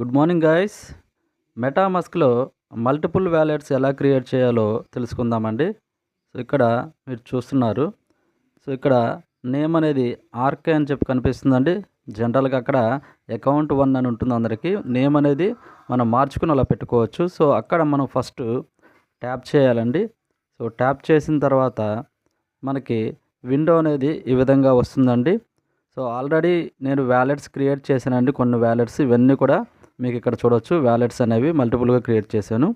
Good morning guys. మెటామాస్క్లో multiple wallets ఎలా create చేయాలో తెలుసుకుందామండి. సో ఇక్కడ మీరు చూస్తున్నారు. సో ఇక్కడ నేమ్ అనేది ఆర్కే అని చెప్పి కనిపిస్తుందండి. జనరల్గా అక్కడ అకౌంట్ 1 అని ఉంటుంది అందరికీ. నేమ్ అనేది మనం మార్చుకుని అలా పెట్టుకోవచ్చు. సో అక్కడ మనం ఫస్ట్ ట్యాప్ చేయాలండి. సో ట్యాప్ చేసిన తర్వాత మనకి విండో అనేది ఈ విధంగా వస్తుందండి. సో ఆల్రెడీ నేను వ్యాలెట్స్ క్రియేట్ చేశానండి, కొన్ని వ్యాలెట్స్. ఇవన్నీ కూడా మీకు ఇక్కడ చూడవచ్చు. వ్యాలెట్స్ అనేవి మల్టిపుల్గా క్రియేట్ చేశాను.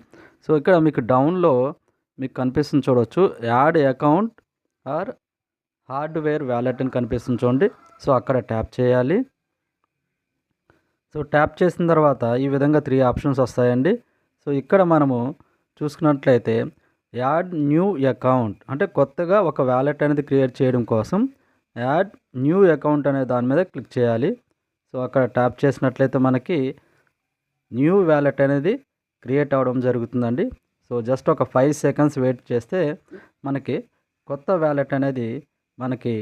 సో ఇక్కడ మీకు డౌన్లో మీకు కనిపిస్తుంది చూడవచ్చు, add account or hardware wallet అని కనిపిస్తుంది చూడండి. సో అక్కడ ట్యాప్ చేయాలి. సో ట్యాప్ చేసిన తర్వాత ఈ విధంగా 3 ఆప్షన్స్ వస్తాయండి. సో ఇక్కడ మనము చూసుకున్నట్లయితే యాడ్ న్యూ అకౌంట్ అంటే కొత్తగా ఒక వ్యాలెట్ అనేది క్రియేట్ చేయడం కోసం యాడ్ న్యూ అకౌంట్ అనే దాని మీద క్లిక్ చేయాలి. సో అక్కడ ట్యాప్ చేసినట్లయితే మనకి న్యూ వ్యాలెట్ అనేది క్రియేట్ అవ్వడం జరుగుతుందండి. సో జస్ట్ ఒక 5 సెకండ్స్ వెయిట్ చేస్తే మనకి కొత్త వ్యాలెట్ అనేది మనకి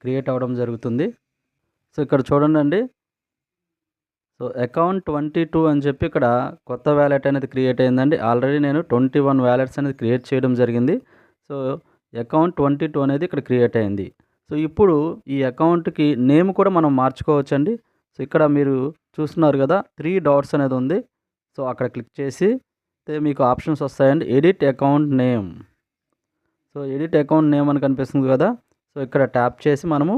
క్రియేట్ అవ్వడం జరుగుతుంది. సో ఇక్కడ చూడండి. సో అకౌంట్ 22 అని చెప్పి ఇక్కడ కొత్త వ్యాలెట్ అనేది క్రియేట్ అయిందండి. ఆల్రెడీ నేను 21 వ్యాలెట్స్ అనేది క్రియేట్ చేయడం జరిగింది. సో అకౌంట్ 22 అనేది ఇక్కడ క్రియేట్ అయింది. సో ఇప్పుడు ఈ అకౌంట్కి నేమ్ కూడా మనం మార్చుకోవచ్చండి. సో ఇక్కడ మీరు చూస్తున్నారు కదా, 3 డాట్స్ అనేది ఉంది. సో అక్కడ క్లిక్ చేసి మీకు ఆప్షన్స్ వస్తాయండి. Edit account name. So edit account name అని కనిపిస్తుంది కదా. సో ఇక్కడ ట్యాప్ చేసి మనము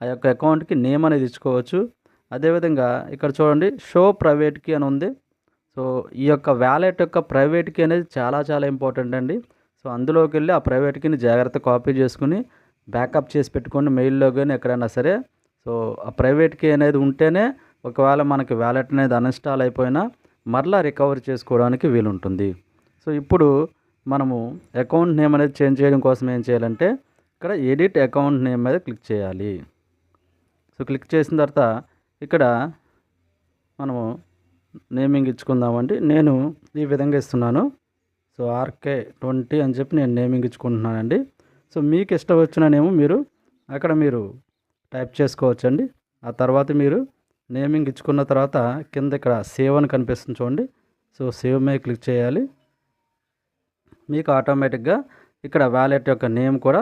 ఆ యొక్క అకౌంట్కి నేమ్ అనేది ఇచ్చుకోవచ్చు. అదేవిధంగా ఇక్కడ చూడండి, షో ప్రైవేట్ కీ అని ఉంది. సో ఈ యొక్క వ్యాలెట్ యొక్క ప్రైవేట్ కీ అనేది చాలా ఇంపార్టెంట్ అండి. సో అందులోకి వెళ్ళి ఆ ప్రైవేట్ కీని జాగ్రత్త కాపీ చేసుకుని బ్యాకప్ చేసి పెట్టుకోండి, మెయిల్లో కానీ ఎక్కడైనా సరే. సో ఆ ప్రైవేట్ కీ అనేది ఉంటేనే ఒకవేళ మనకి వ్యాలెట్ అనేది అన్ఇన్స్టాల్ అయిపోయినా మరలా రికవర్ చేసుకోవడానికి వీలుంటుంది. సో ఇప్పుడు మనము అకౌంట్ నేమ్ అనేది చేంజ్ చేయడం కోసం ఏం చేయాలంటే ఇక్కడ ఎడిట్ అకౌంట్ నేమ్ మీద క్లిక్ చేయాలి. సో క్లిక్ చేసిన తర్వాత ఇక్కడ మనము నేమింగ్ ఇచ్చుకుందామండి. నేను ఈ విధంగా ఇస్తున్నాను. సో RK20 అని చెప్పి నేను నేమింగ్ ఇచ్చుకుంటున్నానండి. సో మీకు ఇష్టం వచ్చిన నేమ్ మీరు అక్కడ మీరు టైప్ చేసుకోవచ్చండి. ఆ తర్వాత మీరు నేమింగ్ ఇచ్చుకున్న తర్వాత కింద ఇక్కడ సేవ్ అని కనిపిస్తుంది చూడండి. సో సేవ్ మీద క్లిక్ చేయాలి. మీకు ఆటోమేటిక్గా ఇక్కడ వ్యాలెట్ యొక్క నేమ్ కూడా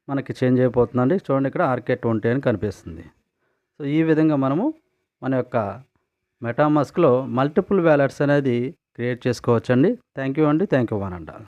మనకి చేంజ్ అయిపోతుందండి. చూడండి, ఇక్కడ RK20 అని కనిపిస్తుంది. సో ఈ విధంగా మనము మన యొక్క మెటామాస్క్లో మల్టిపుల్ వ్యాలెట్స్ అనేది క్రియేట్ చేసుకోవచ్చండి. థ్యాంక్ యూ అండి. Thank you one and all.